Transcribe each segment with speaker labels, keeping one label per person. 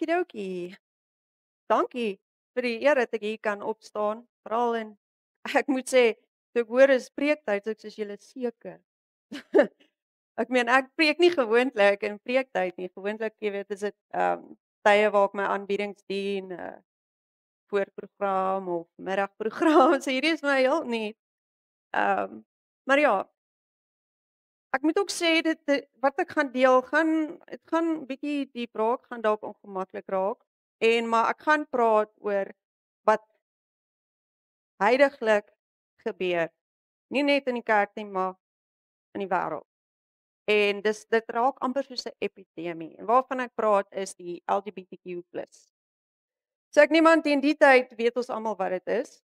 Speaker 1: Okidokie. Dankie vir die eer dat ek hier kan opstaan, veral en ek moet sê, toe ek hoor is preektyd, so ek soos julle seker. Ek meen ek preek nie gewoonlik in preektyd nie. Gewoonlik, jy weet, is dit tye waar ek my aanbiedings dien, voorprogram of middagprogram. So hierdie is my heel nuut. Maar ja, ek moet ook sê wat ek gaan deel dit gaan bietjie diep raak, gaan dalk ongemaklik raak. Maar ek gaan praat oor wat heidaglik gebeur. Nie net in die kerk nie, maar in die wêreld. En dit raak amper soos 'n epidemie. En waarvan ek praat is die LGBTQ+. So ek neem aan teen die tyd weet ons almal wat dit is.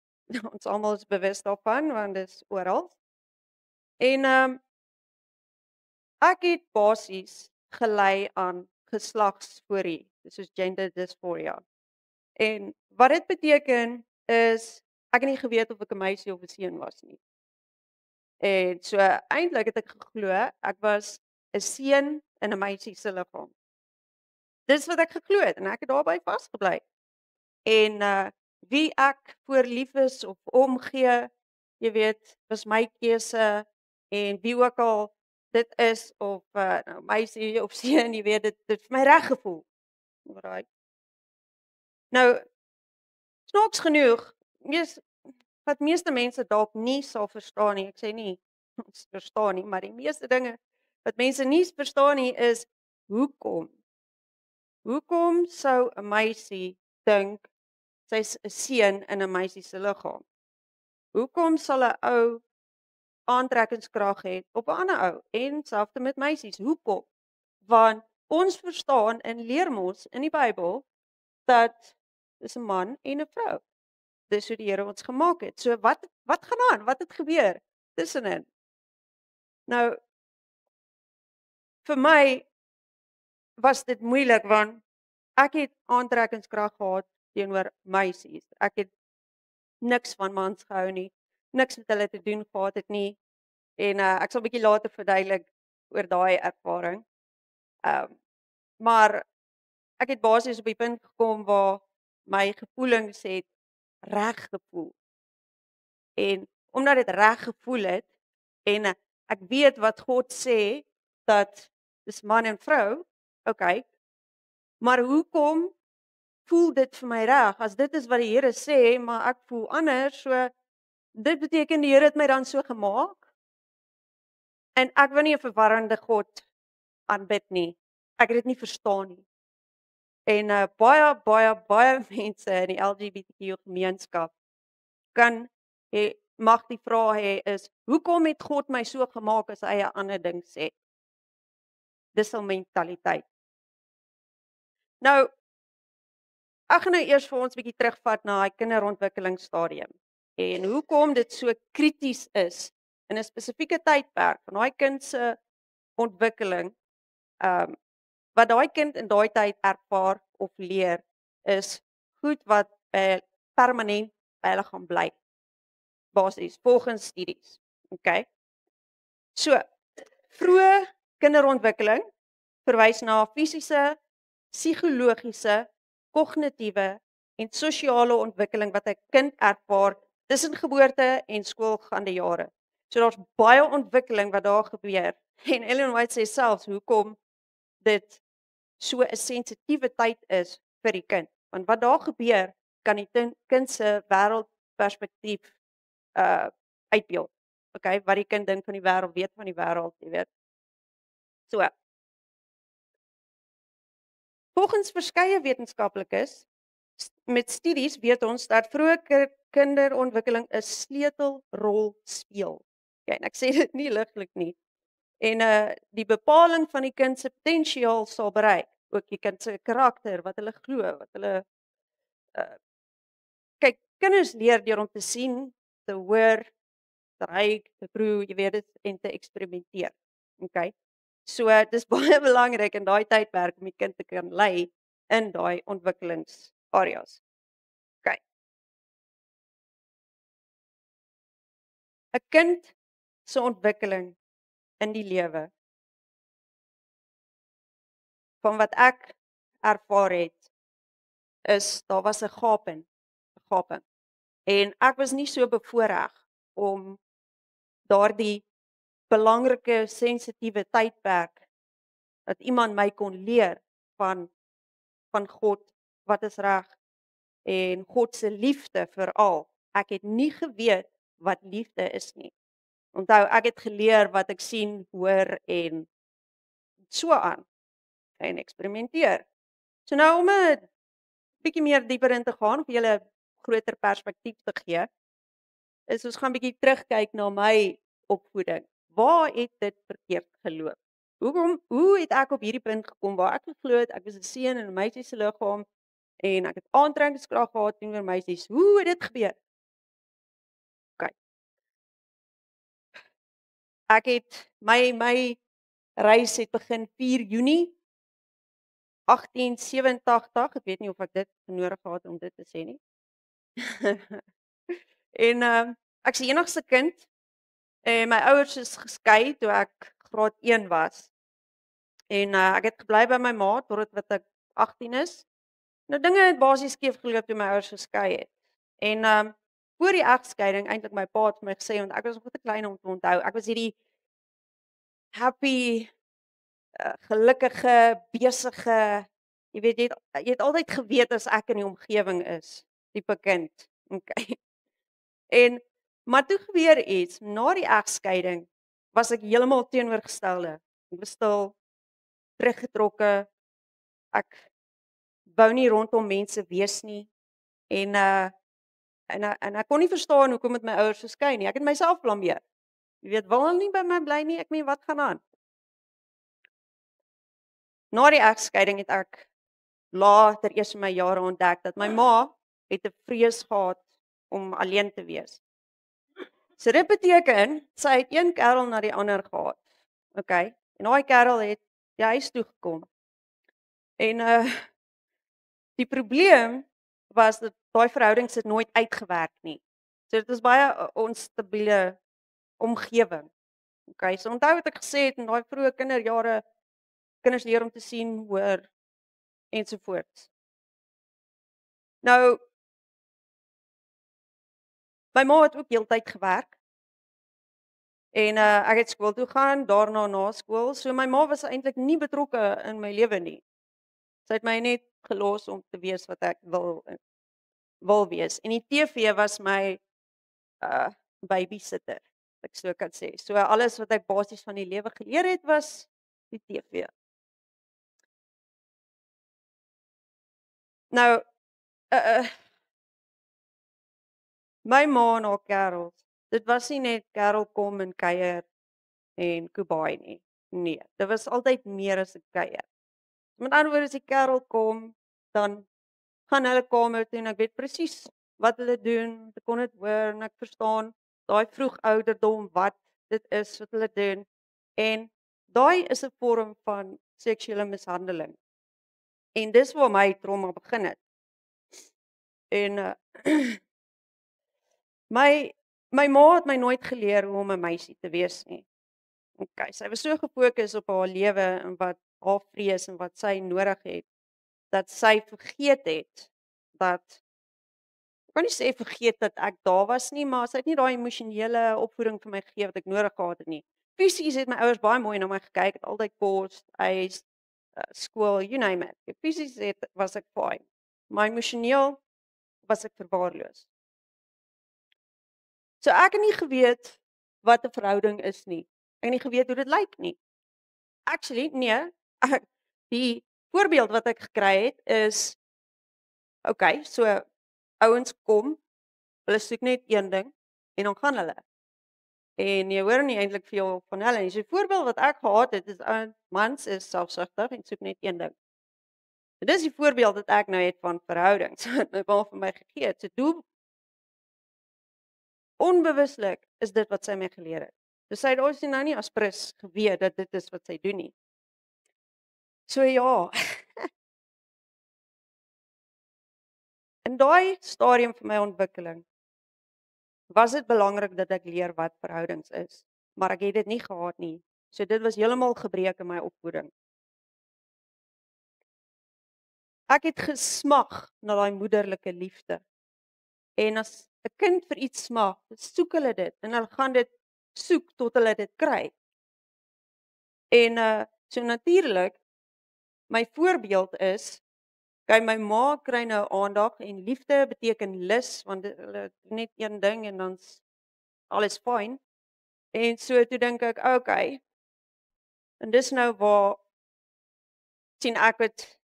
Speaker 1: Ons almal is bewus daarvan want dit is oral. En ek het basies gelei aan geslagsforie, dis soos gender dysphoria. En wat dit beteken is ek het nie geweet of ek 'n meisie of 'n seun was nie. En so eintlik het ek geglo ek was 'n seun in 'n meisie se liggaam. Dis wat ek geglo het en ek het daarbey vasgebly. En wie ek voor lief is of omgee, jy weet, was my keuse en wie ook al dit is of nou meisie of seun, jy weet dit vir my reg gevoel. Alraai. Nou snaaks genoeg, wat meeste mense dalk nie sal verstaan nie. Ek sê nie ons verstaan nie, maar die meeste dinge wat mense nie verstaan nie is hoekom? Hoekom sou 'n meisie dink sy's 'n seun in 'n meisie se liggaam? Hoekom sal 'n ou aantrekkingskrag hê op 'n ander ou en selfs met meisies? Hoekom? Want ons verstaan en leer mos in die Bybel dat dis 'n man en 'n vrou. Dis hoe die Here ons gemaak het. So wat gaan aan? Wat het gebeur tussenin? Nou vir my was dit moeilik want ek het aantrekkingskrag gehad teenoor meisies. Ek het niks van mans gehou nie. Niks met hulle te doen gehad het nie. En ek sal 'n bietjie later verduidelik oor daai ervaring. Maar ek het basies op die punt gekom waar my gevoelings het reg gevoel. En omdat dit reg gevoel het en ek weet wat God sê dat dis man en vrou, okay. Maar hoekom voel dit vir my reg as dit is wat die Here sê, maar ek voel anders, so dit beteken die Here het my dan so gemaak. En ek wil nie 'n verwarrende God aanbid nie. Ek het dit nie verstaan nie. En baie mense in die LGBTQ gemeenskap mag die vraag hê is hoekom het God my so gemaak as hy 'n ander ding sê? Dis 'n mentaliteit. Nou ek gaan nou eers vir ons 'n bietjie terugvat na daai kinderontwikkelingsstadium en hoekom dit so krities is in 'n spesifieke tydperk van daai kind se ontwikkeling. Wat daai kind in daai tyd ervaar of leer is goed wat permanent by hulle gaan bly. Basies volgens studies. Okay. So, vroeë kinderontwikkeling verwys na fisiese, psigologiese, kognitiewe en sosiale ontwikkeling wat 'n kind ervaar tussen geboorte en skoolgaande jare. So daar's baie ontwikkeling wat daar gebeur. En Ellen White sê selfs hoekom dit so 'n sensitiewe tyd is vir die kind. Want wat daar gebeur kan die kind se wêreldperspektief uitbeeld. Okay, wat die kind dink van die wêreld, weet van die wêreld, jy weet. So. Volgens verskeie wetenskaplikes met studies weet ons dat vroeë kinderontwikkeling 'n sleutelrol speel. Ja, en ek sê dit nie ligtelik nie. En die bepaling van die kind se potensiaal sal bereik, ook die kind se karakter, wat hulle glo, wat hulle kyk, kinders leer deur om te sien, te hoor, te ruik, te proe, jy weet dit en te eksperimenteer. Okay? So dis baie belangrik in daai tydperk om die kind te kan lei in daai ontwikkelingsareas. Okay. 'n Kind se ontwikkeling in die lewe van wat ek ervaar het, is daar was 'n gaping. En ek was nie so bevoorreg om daardie belangrike sensitiewe tydperk dat iemand my kon leer van God, wat is reg en God se liefde veral. Ek het nie geweet wat liefde is nie. Onthou, ek het geleer wat ek sien, hoor en so aan en eksperimenteer. So nou om 'n bietjie meer dieper in te gaan, vir julle 'n groter perspektief te gee, is ons gaan bietjie terugkyk na my opvoeding. Waar het dit verkeerd geloop? Hoe het ek op hierdie punt gekom waar ek geglo het ek was 'n seun in 'n meisie se liggaam en ek het aantrekkingskrag gehad teenoor meisies. Hoe het dit gebeur? OK. Ek het my reis het begin 4 Junie 1887. Ek weet nie of ek dit nodig gehad om dit te sê nie. En ek's die enigste kind en my ouers is geskei toe ek graad 1 was. En ek het gebly by my ma totdat wat ek 18 is. Nou dinge het basies skeef geloop toe my ouers geskei het. En voor die egskeiding eintlik my pa het vir my gesê want ek was nog te klein om te onthou. Ek was hierdie happy, gelukkige, besige, jy weet jy het altyd geweet as ek in die omgewing is, tipe kind. Okay. En maar toe gebeur iets, na die egskeiding was ek heeltemal teenoorgestelde. Ek was stil, teruggetrokke. Ek wou nie rondom mense wees nie en en ek kon nie verstaan hoekom met my ouers geskei nie. Ek het myself blameer. Jy weet, wil hulle nie by my bly nie, ek meen wat gaan aan? Na die egskeiding het ek later eers in my jare ontdek dat my ma het 'n vrees gehad om alleen te wees. So dit beteken sy het een kerel na die ander gehad. Okay? En daai kerel het die huis toe gekom. En die probleem was dat daai verhouding sit nooit uitgewerk nie. So dit is baie 'n onstabiele omgewing. Okay, so onthou wat ek gesê het in daai vroeë kinderjare, kinders leer om te sien, hoor ensovoorts. Nou, my ma het ook heeltyd gewerk en ek het skool toe gaan, daarna na skool. So my ma was eintlik nie betrokke in my lewe nie. Sy het my net gelos om te wees wat ek wil wees. En die TV was my babysitter, as ek so kan sê. So alles wat ek basies van die lewe geleer het was die TV. Nou, my ma en haar kerels, dit was nie net kerel kom en kuier en koebaai nie. Nee, dit was altyd meer as 'n kuier. Met ander woorde as die kerel kom, dan gaan hulle kamer toe en ek weet presies wat hulle doen. Ek kon dit hoor en ek verstaan daai vroeg ouderdom wat dit is wat hulle doen. En daai is 'n vorm van seksuele mishandeling. En dis waar my trauma begin het. En my ma het my nooit geleer hoe om 'n meisie te wees nie. Okay, sy was so gefokus op haar lewe en wat haar vrees en wat sy nodig het, dat sy vergeet het dat ek kan nie sê vergeet dat ek daar was nie, maar sy het nie daai emosionele opvoeding vir my gegee wat ek nodig gehad het nie. Fisies het my ouers baie mooi na my gekyk, het altyd kos, ys, skool, you name it. Fisies was ek fine. Maar emosioneel was ek verwaarloos. So ek het nie geweet wat 'n verhouding is nie. Ek het nie geweet hoe dit lyk nie. Actually, nee. Die voorbeeld wat ek gekry het is okay, so ouens kom, hulle soek net een ding en dan gaan hulle. En jy hoor nie eintlik veel van hulle nie. So die voorbeeld wat ek gehad het is mans is selfsugtig en soek net een ding. En dis die voorbeeld wat ek nou het van verhoudings wat my pa vir my gegee het. So doel onbewuslik is dit wat sy my geleer het. So sy het ons nou nie as prins geweet dat dit is wat sy doen nie. So ja. In daai stadium van my ontwikkeling was dit belangrik dat ek leer wat verhoudings is, maar ek het dit nie gehad nie. So dit was heeltemal gebreek in my opvoeding. Ek het gesmag na daai moederlike liefde. En as 'n kind vir iets smag, soek hulle dit en hulle gaan dit soek tot hulle dit kry. En so natuurlik, my voorbeeld is, kyk my ma kry nou aandag en liefde beteken lus want hulle doen net een ding en dan's alles fyn. En so toe dink ek, okay. En dis nou waar sien ek het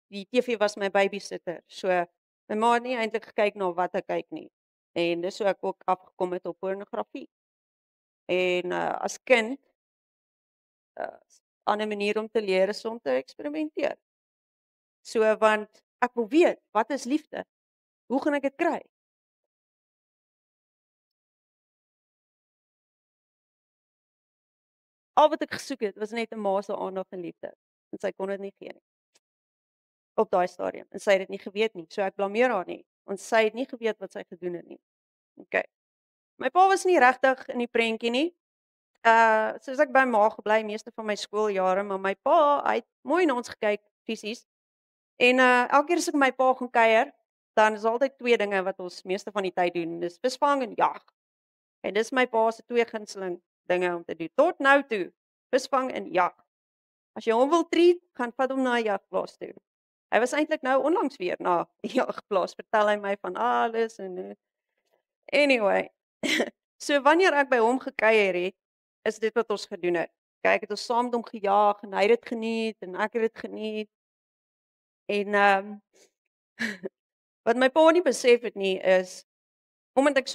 Speaker 1: die TV was my babysitter. So my ma het nie eintlik gekyk na wat ek kyk nie. En dis hoe ek ook afgekom het op pornografie. En as kind 'n ander manier om te leer is om te eksperimenteer. So want ek wil weet, wat is liefde? Hoe gaan ek dit kry? Al wat ek gesoek het was net 'n ma se aandag en liefde. En sy kon dit nie gee nie. Op daai stadium. En sy het dit nie geweet nie. So ek blameer haar nie, want sy het nie geweet wat sy gedoen het nie. OK. My pa was nie regtig in die prentjie nie. Soos ek by ma gebly meeste van my skooljare, maar my pa, hy het mooi na ons gekyk fisies. En elke keer as ek met my pa gaan kuier, dan is altyd twee dinge wat ons meeste van die tyd doen. Dis visvang en jag. En dis my pa se twee gunsteling dinge om te doen. Tot nou toe, visvang en jag. As jy hom wil treat, gaan vat hom na 'n jagplaas toe. Hy was eintlik nou onlangs weer na 'n jagplaas, vertel hy my van alles en anyway. So wanneer ek by hom gekuier het, is dit wat ons gedoen het. Kyk, het ons saam met hom gejaag en hy het dit geniet en ek het dit geniet. En wat my pa nie besef het nie is omdat ek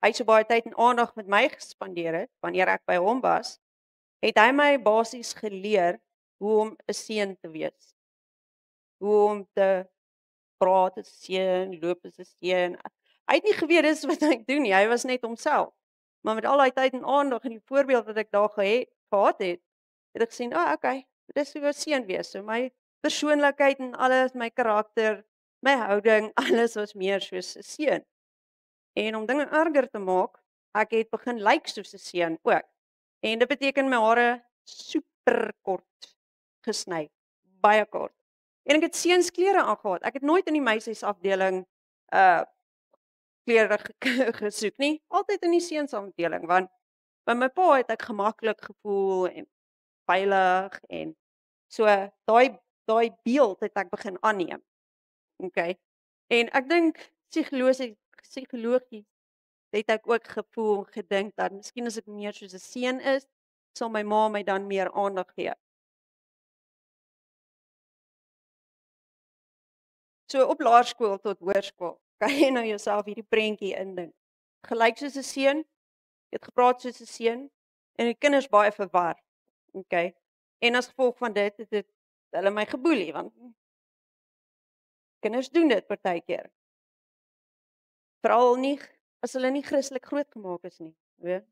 Speaker 1: hy so baie tyd en aandag met my gespandeer het wanneer ek by hom was, het hy my basies geleer hoe om 'n seun te wees. Hoe om te praat as 'n seun, loop as 'n seun. Hy het nie geweet dis wat hy doen nie. Hy was net homself. Maar met al daai tyd en aandag en die voorbeeld wat ek daar gehad het, het ek gesien, okay, dis hoe 'n seun wees. So my persoonlikheid en alles, my karakter, my houding, alles was meer soos 'n seun. En om dinge erger te maak, ek het begin lyk soos 'n seun ook. En dit beteken my hare super kort gesny, baie kort. En ek het seunsklere aangehad. Ek het nooit in die meisiesafdeling klere gesoek nie, altyd in die seunsafdeling want by my pa het ek gemaklik gevoel en veilig en so daai beeld het ek begin aanneem. Okay. En ek dink psigologies het ek ook gevoel, gedink dat miskien as ek meer soos 'n seun is, sal my ma my dan meer aandag gee. So op laerskool tot hoërskool, kan jy nou jouself hierdie prentjie indink. Gelyk soos 'n seun, jy het gepraat soos 'n seun en die kinders baie verwar. Okay. En as gevolg van dit het hulle my geboelie want kinders doen dit partykeer. Veral nie as hulle nie Christelik grootgemaak is nie, weet.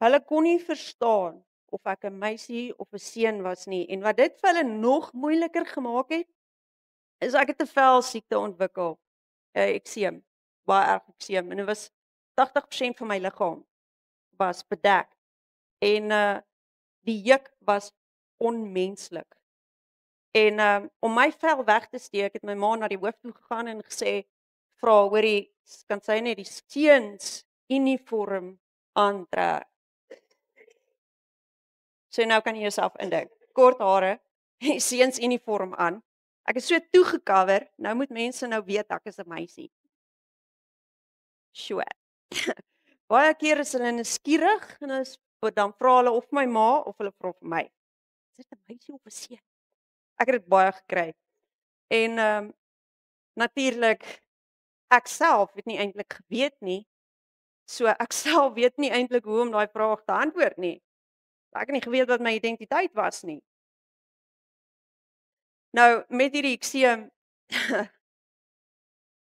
Speaker 1: Hulle kon nie verstaan of ek 'n meisie of 'n seun was nie en wat dit vir hulle nog moeiliker gemaak het, is ek het 'n velsiekte ontwikkel, ekseem, baie erg ekseem en dit was 80% van my liggaam was bedek en die juk was onmenslik. En om my vel weg te steek het my ma na die hoof toe gegaan en gesê, vra, hoorie, kan sy net die seuns uniform aantrek? So nou kan jy jouself indink. Kort hare, seuns uniform aan. Ek is so toegecover, nou moet mense nou weet ek is 'n meisie. Sure. Baie keer is hulle nuuskierig en dan vra hulle of my ma of hulle vra vir my. Is dit 'n meisie of 'n seun? Ek het dit baie gekry. En natuurlik ek self het nie eintlik geweet nie. So ek self weet nie eintlik hoe om daai vraag te antwoord nie. Ek het nie geweet wat my identiteit was nie. Nou met hierdie ekseem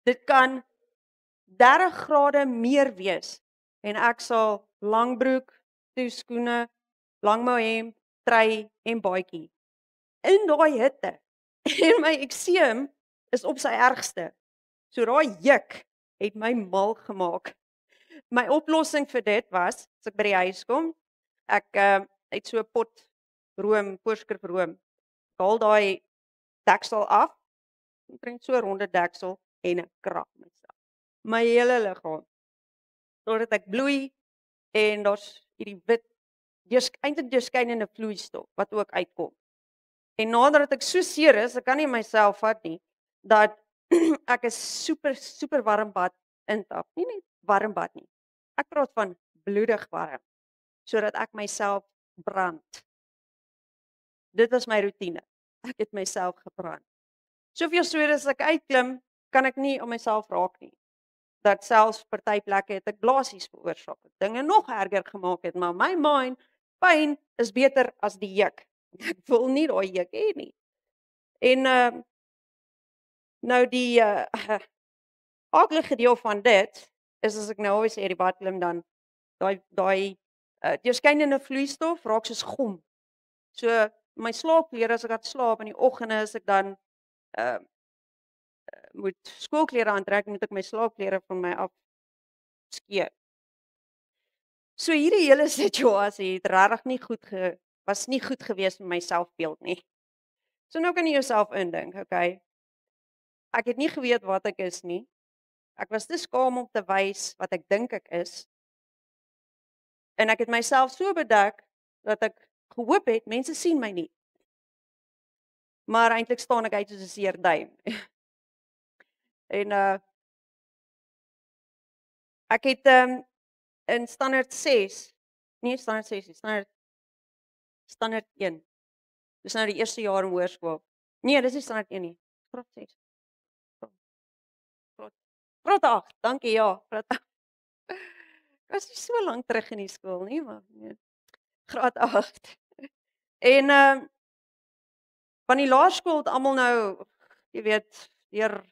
Speaker 1: dit kan 30 grade meer wees en ek sal langbroek, toeskoene, langmou hemp, trui en baadjie in daai hitte. En my ekseem is op sy ergste. So daai juk het my mal gemaak. My oplossing vir dit was, as ek by die huis kom, ek het so 'n pot room, voorskrif room. Haal daai deksel af, omtrent so 'n ronde deksel en ek krap myself. My hele liggaam, totdat ek bloei en daar's hierdie wit, eintlik deurskynende vloeistof wat ook uitkom. En nadat ek so seer is, ek kan nie myself vat nie, dat ek 'n super warm bad intap. Nie net warm bad nie. Ek praat van bloedig warm, sodat ek myself brand. Dit was my roetine. Ek het myself gebrand. Soveel so as ek uitklim, kan ek nie op myself raak nie. Dat selfs party plekke het ek blaasies veroorsaak. Dinge nog erger gemaak het, maar my mind, pyn is beter as die juk. Ek wil nie daai juk hê nie. En nou die aardige deel van dit is as ek nou alweer sê die bad klim dan daai deurskynende vloeistof raak soos gom. So my slaapklere as ek gaan slaap in die oggende as ek dan moet skoolklere aantrek, moet ek my slaapklere van my af skeer. So hierdie hele situasie het regtig nie was nie goed gewees met my selfbeeld nie. So nou kan jy jouself indink, okay? Ek het nie geweet wat ek is nie. Ek was te skaam om te wys wat ek dink ek is. En ek het myself so bedek dat ek gehoop het mense sien my nie. Maar eintlik staan ek uit soos 'n seer duim. En ek het in standaard 6, nie standaard 6 nie, standaard 1. Dis nou die eerste jaar in hoërskool. Nee, dis nie standaard 1 nie. Graad 6. Graad 8. Dankie, ja, graad 8. Ek was nie so lank terug in die skool nie, maar nee. Graad 8. En van die laerskool het almal nou, jy weet, deur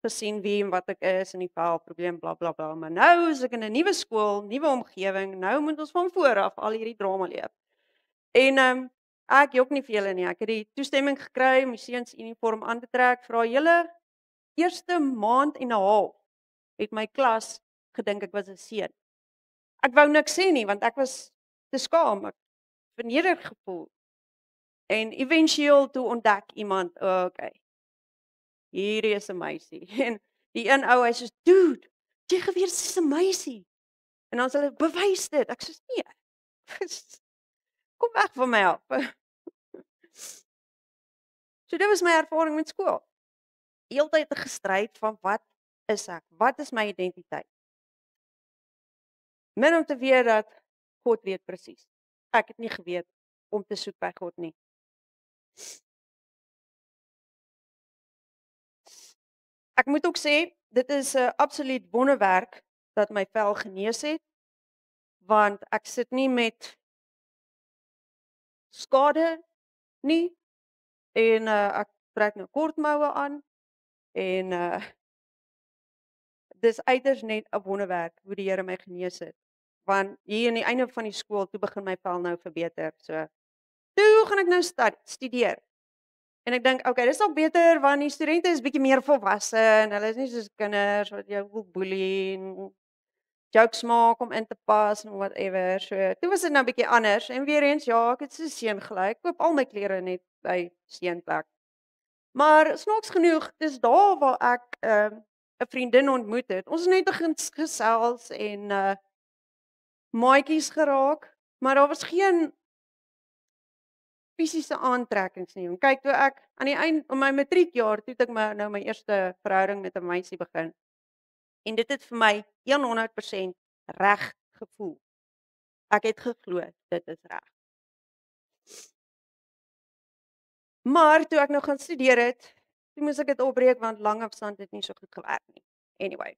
Speaker 1: gesien wie en wat ek is en die probleem bla bla bla. Maar nou is ek in 'n nuwe skool, nuwe omgewing. Nou moet ons van voor af al hierdie drama leef. En ek jok nie vir julle nie. Ek het die toestemming gekry om my seun se uniform aan te trek vir haar hele eerste maand en 'n half. Het my klas gedink ek was 'n seun. Ek wou niks sê nie want ek was te skaam, ek vernederd gevoel. En éventueel toe ontdek iemand, okay, hierdie is 'n meisie. En die een ou, hy sê, "Dude, jy geweet sy's 'n meisie." En dan sê hulle, "Bewys dit." Ek sê, "Nee. Kom weg van my af." So dit was my ervaring met skool. Heeltyd 'n gestryd van wat is ek? Wat is my identiteit? Min om te weet dat God weet presies. Ek het nie geweet om te soek by God nie. Ek moet ook sê, dit is 'n absoluut wonderwerk dat my vel genees het, want ek sit nie met skade nie en ek trek nou kort moue aan en dis uiters net 'n wonderwerk hoe die Here my genees het. Want hier aan die einde van die skool toe begin my vel nou verbeter. So toe gaan ek nou studeer. En ek dink, okay, dis dalk beter want die studente is bietjie meer volwasse en hulle is nie soos kinders wat jou wil boelie en jokes maak om in te pas en whatever. So toe was dit nou bietjie anders en weer eens ja, ek het so seun gelyk. Koop al my klere net by seunplek. Maar snaaks genoeg, dis daar waar ek 'n vriendin ontmoet het. Ons het net begin gesels en maatjies geraak, maar daar was geen fisiese aantrekkings nie. En kyk, toe ek aan die einde van my matriekjaar, toe het ek nou my eerste verhouding met 'n meisie begin. En dit het vir my 100% reg gevoel. Ek het geglo dit is reg. Maar toe ek nou gaan studeer het, toe moes ek dit opbreek want langafstand het nie so goed gewerk nie. Anyway,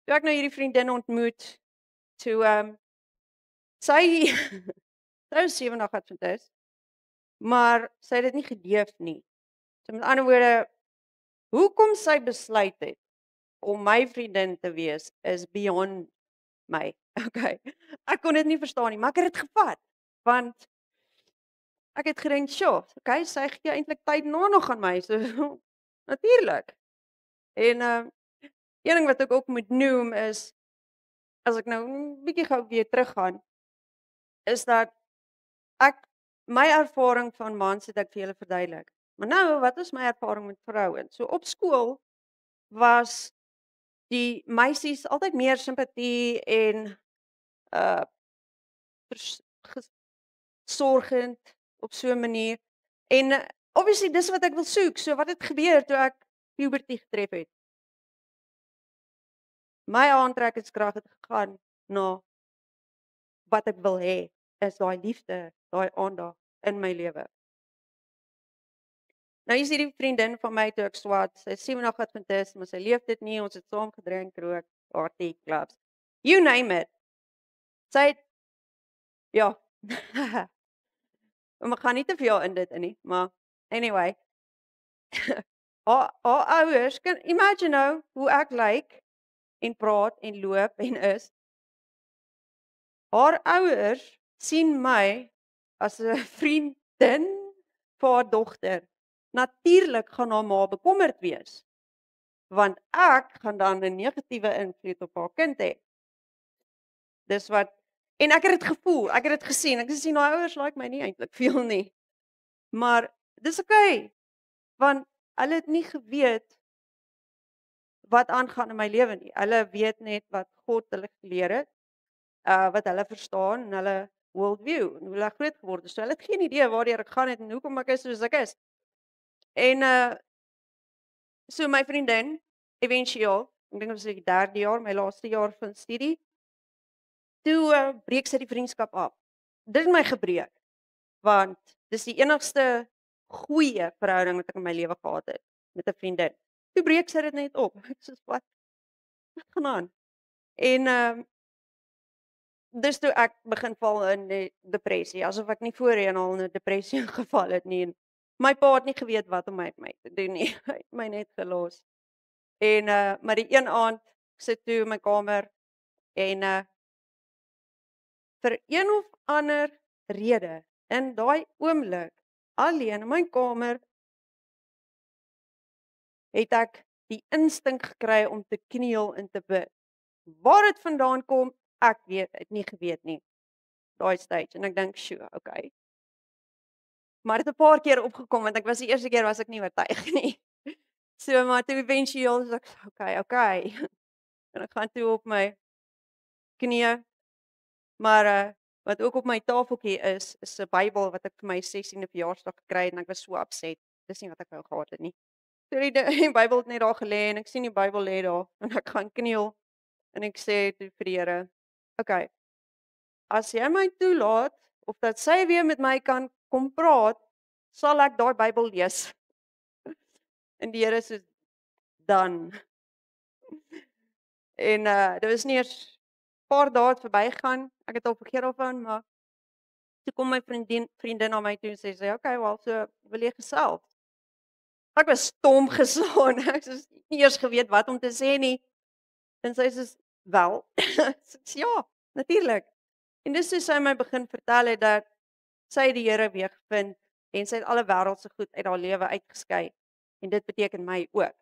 Speaker 1: toe ek nou hierdie vriendin ontmoet, toe sy sy is 70 Adventist, maar sy het dit nie gedeef nie. So met ander woorde, hoekom sy besluit het om my vriendin te wees is beyond my. Okay. Ek kon dit nie verstaan nie, maar ek het dit gevat want ek het gedink, "Sjoe, okay, sy gee eintlik tyd nog aan my." So natuurlik. En een ding wat ek ook moet noem is as ek nou 'n bietjie gou weer teruggaan, is dat my ervaring van mans het ek vir julle verduidelik. Maar nou, wat is my ervaring met vrouens? So op skool was die meisies altyd meer simpatie en uh sorgend op so 'n manier. En obviously dis wat ek wil soek. So wat het gebeur toe ek puberty getref het? My aantrekkingskrag het gegaan na wat ek wil hê, is daai liefde, daai aandag in my lewe. Nou is hierdie vriendin van my toe ek swat, sy is 7 Adventist, maar sy leef dit nie, ons het saam gedrink, rook, party, clubs, you name it. Sy het ja. Ek gaan nie te veel in dit in nie, maar anyway. Haar ouers, kan imagine nou hoe ek lyk en praat en loop en is. Haar ouers sien my as 'n vriendin vir haar dogter. Natuurlik gaan haar ma bekommerd wees, want ek gaan dan 'n negatiewe invloed op haar kind hê. Dis wat en ek het dit gevoel, ek het dit gesien. Ek het gesien haar ouers like my nie eintlik veel nie. Maar dis okay, want hulle het nie geweet wat aangaan in my lewe nie. Hulle weet net wat God hulle geleer het, wat hulle verstaan en hulle worldview en hoe hulle groot geword het. So hulle het geen idee waardeur ek gaan het en hoekom ek is soos ek is. En so my vriendin, éventueel, ek dink dit was die 3de jaar, my laaste jaar van studie, toe breek sy die vriendskap af. Dit het my gebreek, want dis die enigste goeie verhouding wat ek in my lewe gehad het met 'n vriendin. Toe breek sy dit net op. Ek sê wat gaan aan? En dis toe ek begin val in die depressie, asof ek nie voorheen al in 'n depressie geval het nie. En my pa het nie geweet wat om met my te doen nie. Hy het my net gelos. En maar die een aand sit toe in my kamer en vir een of ander rede in daai oomblik alleen in my kamer het ek die instink gekry om te kniel en te bid. Waar dit vandaan kom, ek weet, het nie geweet nie. Daai stage en ek dink, "Sjoe, okay." Maar dit het 'n paar keer opgekom want ek was die eerste keer was ek nie oortuig nie. So maar toe éventueel is ek okay. En ek gaan toe op my knieë. Maar wat ook op my tafeltjie is 'n Bybel wat ek vir my 16de verjaarsdag gekry het en ek was so upset. Dis nie wat ek wou gehad het nie. So die Bybel het net daar gelê en ek sien die Bybel lê daar en ek gaan kniel en ek sê toe vir die Here, "Okay, as jy my toelaat of dat sy weer met my kan kom praat, sal ek daai Bybel lees." En die Here sê, "Dan." En dit was nie eers paar dae het verbygaan. Ek het al vergeet daarvan, maar toe kom my vriendin na my toe en sê sy, "Okay, wel, so wil jy gesels?" Ek was stom geslaan. Ek het nie eers geweet wat om te sê nie. En sy sê, "Wel." Ek sê, "Ja, natuurlik." En dis hoe sy my begin vertel het dat sy die Here weer gevind en sy het alle wêreldse goed uit haar lewe uitgeskei en dit beteken my ook.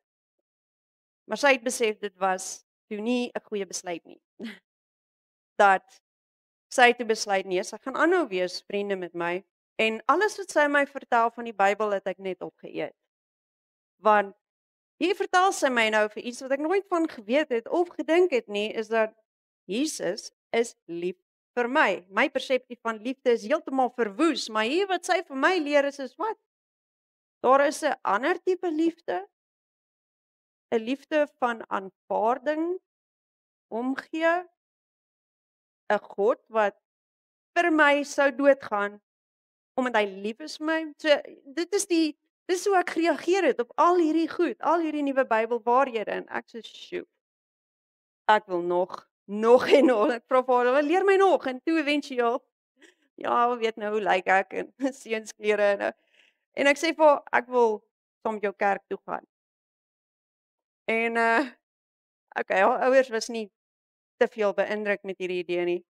Speaker 1: Maar sy het besef dit was toe nie 'n goeie besluit nie. Dat sy het besluit nee, sy gaan aanhou wees vriende met my en alles wat sy my vertel van die Bybel het ek net opgeëet. Want hier vertel sy my nou vir iets wat ek nooit van geweet het of gedink het nie, is dat Jesus is lief vir my. My persepsie van liefde is heeltemal verwoes, maar hier wat sy vir my leer is wat? Daar is 'n ander tipe liefde, 'n liefde van aanvaarding, omgee, 'n God wat vir my sou doodgaan omdat hy lief is vir my. So dis hoe ek gereageer het op al hierdie goed, al hierdie nuwe Bybelwaarhede en ek sê, "Sjoe, ek wil nog en nog." Ek vra vir haar, "Leer my nog." En toe éventueel, ja, weet nou hoe lyk ek en seunsklere en ek sê vir haar, "Ek wil saam met jou kerk toe gaan." En okay, haar ouers was nie te veel beïndruk met hierdie idee nie.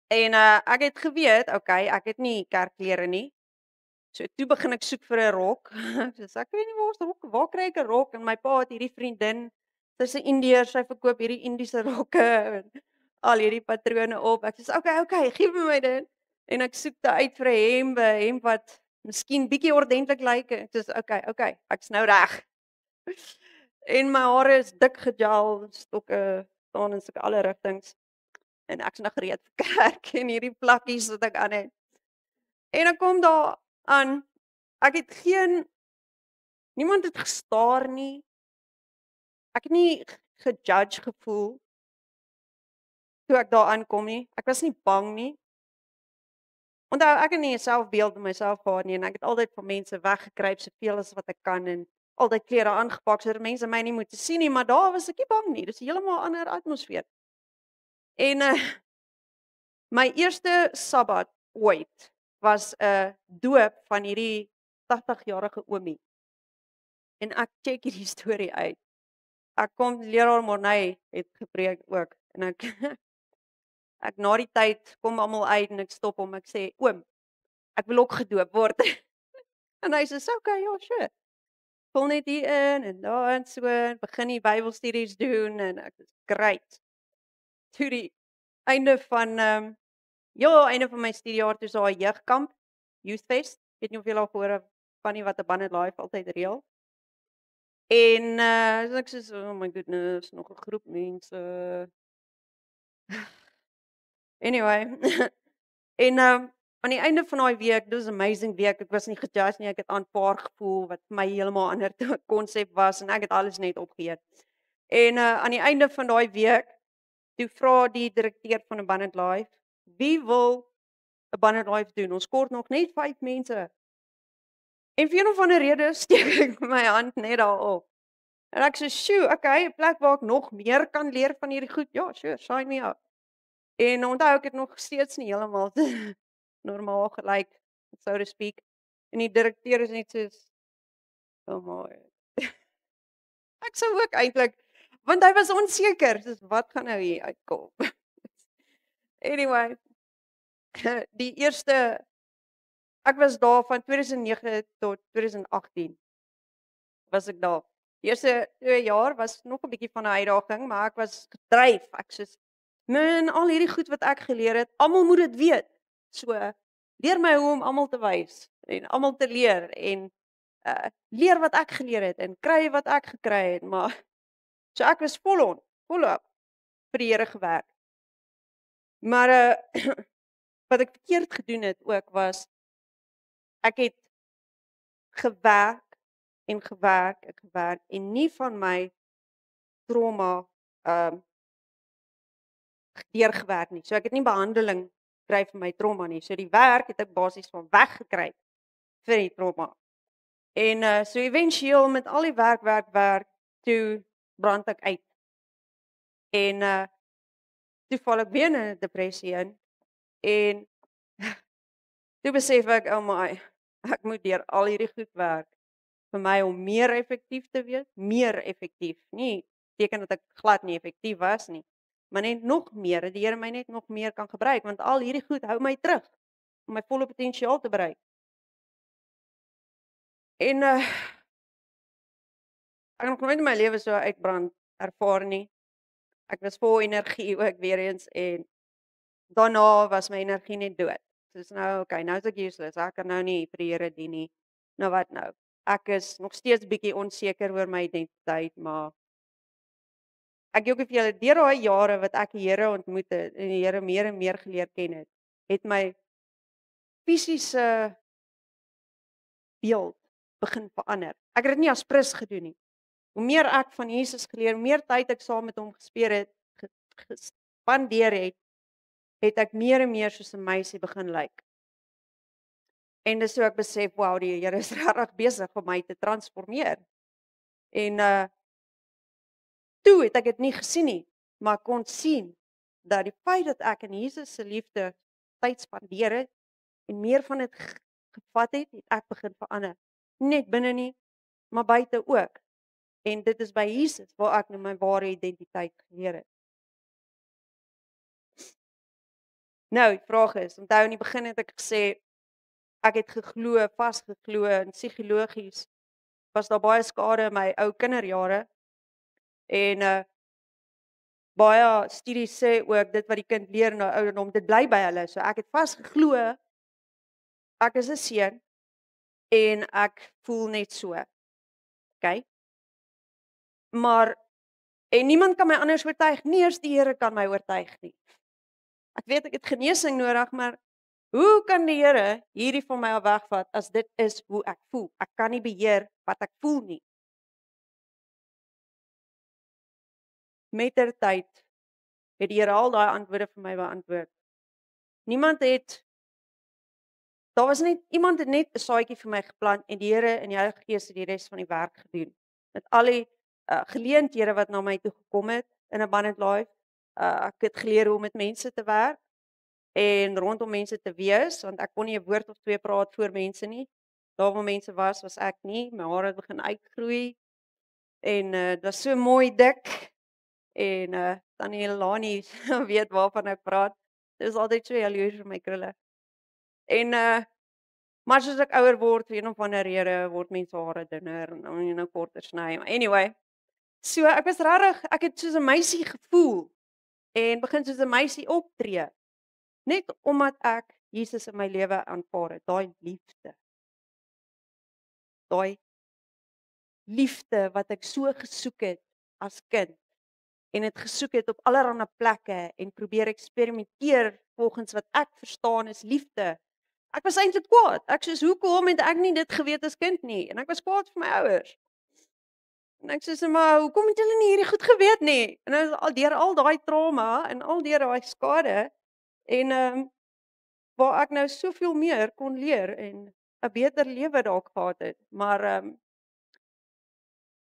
Speaker 1: En ek het geweet, okay, ek het nie kerkklere nie. So toe begin ek soek vir 'n rok. So ek weet nie waar kry ek 'n rok? En my pa het hierdie vriendin, sy's 'n Indiër, sy verkoop hierdie Indiese rokke en al hierdie patrone op. Ek sê, "Okay, gee vir my dit." En ek soek te uit vir 'n hemp wat miskien bietjie ordentlik lyk en dis okay, ek's nou reg. En my hare is dik gegel, stokke staan in sulke alle rigtings en ek's nou gereed vir kerk en hierdie plakkies wat ek aan het. En ek kom daar aan, ek het niemand het gestaar nie. Ek het nie gejudge gevoel toe ek daar aankom nie. Ek was nie bang nie. Onthou ek het nie 'n selfbeeld van myself gehad nie en ek het altyd van mense weggekruip soveel as wat ek kan en altyd klere aangepak sodat mense my nie moet sien nie, maar daar was ek nie bang nie. Dis 'n heeltemal ander atmosfeer. En my eerste Sabbat ooit was 'n doop van hierdie 80-jarige oomie. En ek check hierdie storie uit. Ek kom leraar Morney het gepreek ook en ek ek na die tyd kom almal uit en ek stop hom. Ek sê, "Oom, ek wil ook gedoop word." En hy sê, "Okay, ja, sure." Vul net hier in en daar en so en begin die Bybelstudies doen en ek is great. Toe die einde van einde van my studiejaar toe so 'n jeugkamp, Youth Fest. Weet nie of julle al gehoor het van die wat 'n Abundant Life altyd reël. En ek sê, "Oh my goodness, nog 'n groep mense." Anyway, en aan die einde van daai week, dis 'n amazing week. Ek was nie gejudge nie. Ek het aanvaar gevoel wat vir my heeltemal ander konsep was en ek het alles net opgeëet. En aan die einde van daai week, toe vra die direkteur van Abundant Life, "Wie wil Abundant Life doen? Ons kort nog net 5 mense." En vir een of ander rede steek ek my hand net daarop. En ek sê, "Sjoe, okay, 'n plek waar ek nog meer kan leer van hierdie goed. Ja, sure, sign me up." En onthou ek het nog steeds nie heeltemal normaal gelyk, so to speak. En die direkteur is net soos, "Oh my." Ek sou ook eintlik, want hy was onseker, soos wat gaan nou hier uitkom. Anyway, die eerste ek was daar van 2009 tot 2018 was ek daar. Die eerste 2 jaar was nog 'n bietjie van 'n uitdaging, maar ek was gedryf. Ek soos, "Man, al hierdie goed wat ek geleer het, almal moet dit weet." So, leer my hoe om almal te wys en almal te leer en leer wat ek geleer het en kry wat ek gekry het, maar so ek was volop vir die Here gewerk. Maar wat ek verkeerd gedoen het ook was ek het gewerk en nie van my trauma deurgewerk nie. So ek het nie behandeling gekry vir my trauma nie. So die werk het ek basies van weggekry vir die trauma. En so éventueel met al die werk, toe brand ek uit. En toe val ek weer in 'n depressie in en toe besef ek, "Oh my, ek moet deur al hierdie goed werk vir my om meer effektief te wees, meer effektief. Nie beteken dat ek glad nie effektief was nie, maar net nog meer, dat die Here my net nog meer kan gebruik want al hierdie goed hou my terug om my volle potensiaal te bereik." En ek het nog nooit in my lewe so uitbrand ervaar nie. Ek was vol energie ook weer eens en daarna was my energie net dood. Soos nou, okay, nou is ek useless. Ek kan nou nie vir die Here dien nie. Nou wat nou? Ek is nog steeds bietjie onseker oor my identiteit, maar ek gee ook vir julle deur daai jare wat ek die Here ontmoet het en die Here meer en meer geleer ken het my fisiese beeld begin verander. Ek het dit nie as prins gedoen nie. Hoe meer ek van Jesus geleer, hoe meer tyd ek saam met hom gespandeer het ek meer en meer soos 'n meisie begin lyk. En dis so ek besef, wow, die Here is regtig besig om my te transformeer. En toe het ek dit nie gesien nie, maar kon sien dat die feit dat ek in Jesus se liefde tyd spandeer het en meer van dit gevat het ek begin verander. Nie net binne nie, maar buite ook. En dit is by Jesus waar ek nou my ware identiteit geleer het. Nou, die vraag is, onthou in die begin het ek gesê ek het vasgeglo en psigologies was daar baie skade in my ou kinderjare. En baie studies sê ook dit wat die kind leer na ouderdom, dit bly by hulle. So ek het vasgeglo ek is 'n seun en ek voel net so, okay? Maar en niemand kan my anders oortuig nie, eers die Here kan my oortuig nie. Ek weet ek het genesing nodig, maar hoe kan die Here hierdie van my af wegvat as dit is hoe ek voel? Ek kan nie beheer wat ek voel nie. Mettertyd het die Here al daai antwoorde vir my beantwoord. Daar was net iemand het net 'n saadjie vir my geplant en die Here en die Heilige Gees het die res van die werk gedoen. Met al die geleenthede wat na my toe gekom het in Abundant Life. Ek het geleer hoe om met mense te werk en rondom mense te wees, want ek kon nie 'n woord of twee praat voor mense nie. Daar waar mense was ek nie. My hare het begin uitgroei en dit was so mooi dik en Tannie Elani weet waarvan ek praat. Dit is altyd so jaloers vir my krulle. En maar soos ek ouer word, vir een of ander rede word mense hare dunner en dan nou korter sny. Anyway, so ek was regtig, ek het soos 'n meisie gevoel en begin soos 'n meisie optree. Net omdat ek Jesus in my lewe aanvaar het, daai liefde wat ek so gesoek het as kind en het gesoek het op allerlei plekke en probeer eksperimenteer volgens wat ek verstaan is liefde. Ek was eintlik kwaad. Ek sê hoekom het ek nie dit geweet as kind nie? En ek was kwaad vir my ouers. En ek sê maar hoekom het julle nie hierdie goed geweet nie? En nou deur al daai trauma en al deur daai skade en waar ek nou soveel meer kon leer en 'n beter lewe dalk gehad het. Maar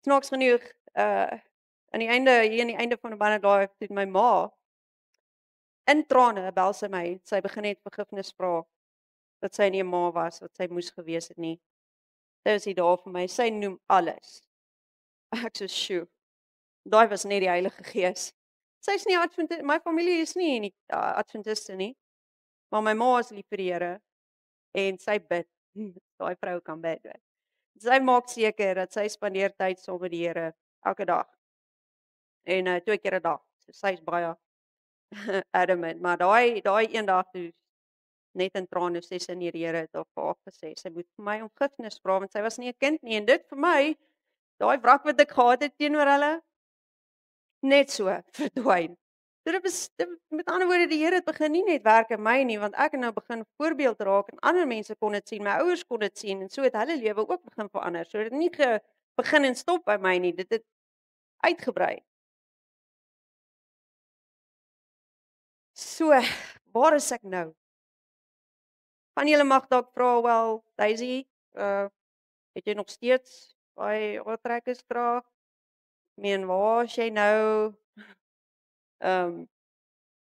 Speaker 1: snaaks genoeg aan die einde van 'n baie daai toe my ma in trane bel sy my. Sy begin net vergifnis vra dat sy nie 'n ma was wat sy moes gewees het nie. Sy is daar vir my. Sy noem alles. Ek sê, "Sjoe, daai was net die Heilige Gees." Sy's nie Adventist, my familie is nie Adventiste nie. Maar my ma is lief vir die Here en sy bid. Daai vrou kan bid. Sy maak seker dat sy spandeer tyd saam met die Here elke dag. En 2 keer 'n dag. So sy's baie adamant, maar daai een dag toe net in trane sê sy nie die Here het haar vir haar gesê sy moet vir my om vergifnis vra want sy was nie 'n kind nie en dit vir my daai wrak wat ek gehad het teenoor hulle net so verdwyn. So met ander woorde die Here het begin nie net werk in my nie want ek het nou begin voorbeeld raak en ander mense kon dit sien, my ouers kon dit sien en so het hulle lewe ook begin verander. So dit het nie begin en stop by my nie, dit het uitgebrei. So, waar is ek nou? Van julle mag dalk vra, "Wel, Daisy, het jy nog steeds baie aantrekkingskrag? Meen, waar is jy nou?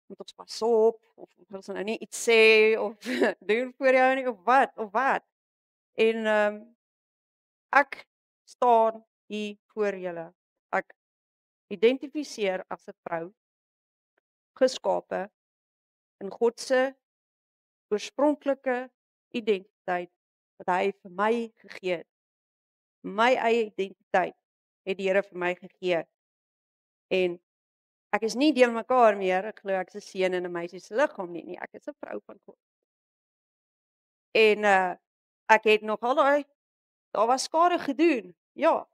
Speaker 1: Moet ons pas op of wil ons nou nie iets sê of doen vir jou nie of wat?" En ek staan hier voor julle. Ek identifiseer as 'n vrou geskape in God se oorspronklike identiteit wat hy vir my gegee het. My eie identiteit het die Here vir my gegee. En ek is nie deel mekaar meer, ek glo ek is 'n seun in 'n meisie se liggaam nie, ek is 'n vrou van God. En ek het nogal daar was skade gedoen. Ja.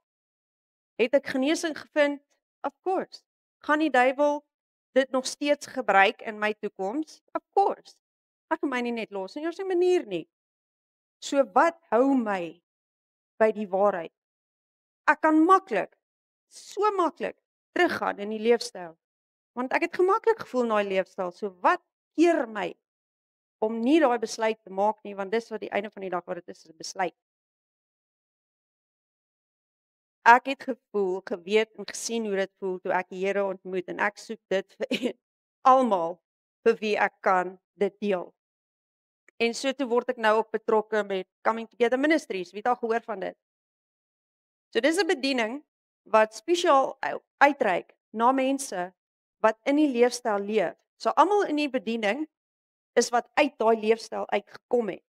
Speaker 1: Het ek genesing gevind? Of course. Gaan die duiwel dit nog steeds gebruik in my toekoms? Of course. Ek kan my nie net los nie, daar's 'n manier nie. So wat hou my by die waarheid? Ek kan so maklik teruggaan in die leefstyl. Want ek het gemaklik gevoel na die leefstyl. So wat keer my om nie daai besluit te maak nie, want dis wat die einde van die dag wat dit is 'n besluit. Ek het gevoel, geweet en gesien hoe dit voel toe ek die Here ontmoet en ek soek dit vir almal vir wie ek kan dit deel. En so toe word ek nou ook betrokke met Coming Together Ministries. Wie het al gehoor van dit? So dis 'n bediening wat spesiaal uitreik na mense wat in die leefstyl leef. So almal in die bediening is wat uit daai leefstyl uitgekom het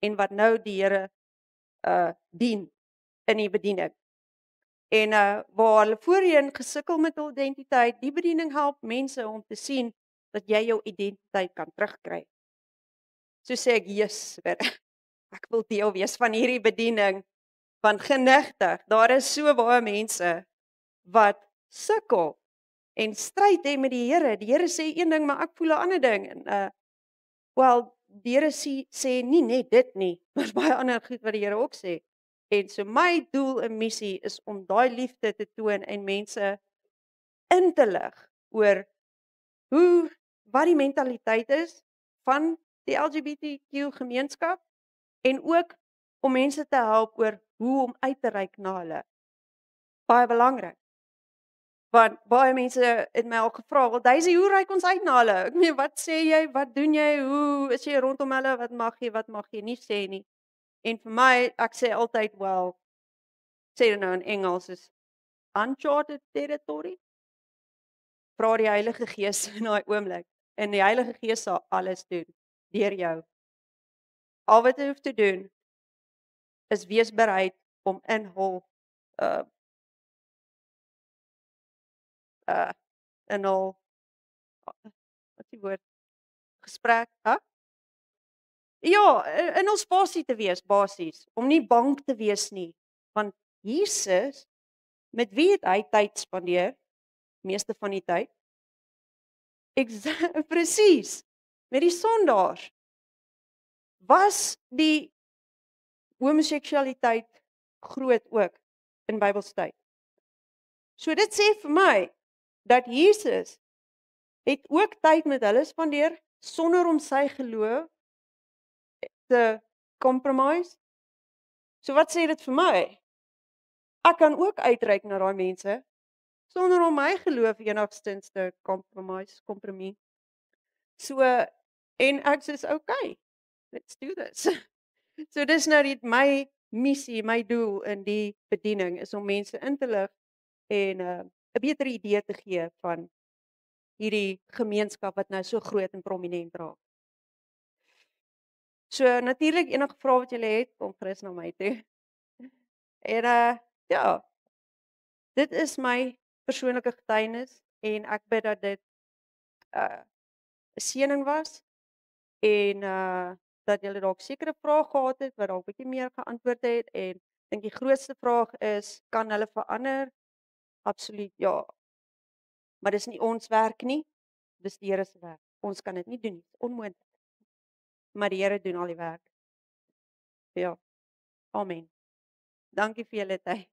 Speaker 1: en wat nou die Here dien in die bediening. En waar hulle voorheen gesukkel met hul identiteit, die bediening help mense om te sien dat jy jou identiteit kan terugkry. So sê ek, "Jesus, ek wil deel wees van hierdie bediening van genigtig. Daar is so baie mense wat sukkel en stryd hê met die Here. Die Here sê een ding, maar ek voel 'n ander ding en die Here sê nie net dit nie, maar baie ander goed wat die Here ook sê. En so my doel en missie is om daai liefde te toon en mense in te lig oor wat die mentaliteit is van die LGBTQ gemeenskap en ook om mense te help oor hoe om uit te reik na hulle. Baie belangrik. Want baie mense het my al gevra, "Wel Daisy, hoe reik ons uit na hulle?" Ek meen, wat sê jy? Wat doen jy? Hoe is jy rondom hulle? Wat mag jy nie sê nie? En vir my, ek sê altyd, sê dit nou in Engels is uncharted territory. Vra die Heilige Gees in daai oomblik. En die Heilige Gees sal alles doen deur jou. Al wat jy hoef te doen is wees bereid om in hul in hul wat is die woord? Gesprek, Ja, in hul spasie te wees basies, om nie bang te wees nie. Want Jesus, met wie het hy tyd spandeer? Meeste van die tyd. Presies, met die sondaars. Was die homoseksualiteit groot ook in Bybelstyd? So dit sê vir my dat Jesus het ook tyd met hulle spandeer sonder om sy geloof te compromise. So wat sê dit vir my? Ek kan ook uitreik na daai mense sonder om my geloof enigstens te kompromie. So en ek sê okay, let's do this. So dis nou my missie, my doel in die bediening is om mense in te lig en 'n beter idee te gee van hierdie gemeenskap wat nou so groot en prominent raak. So natuurlik enige vrae wat julle het, kom gerus na my toe. En ja, dit is my persoonlike getuienis en ek bid dat dit 'n seëning was en dat julle dalk sekere vrae gehad het wat dalk bietjie meer geantwoord het en ek dink die grootste vraag is, kan hulle verander? Absoluut ja. Maar dis nie ons werk nie, dis die Here se werk. Ons kan dit nie doen nie, onmoontlik. Maar die Here doen al die werk. Ja. Amen. Dankie vir julle tyd.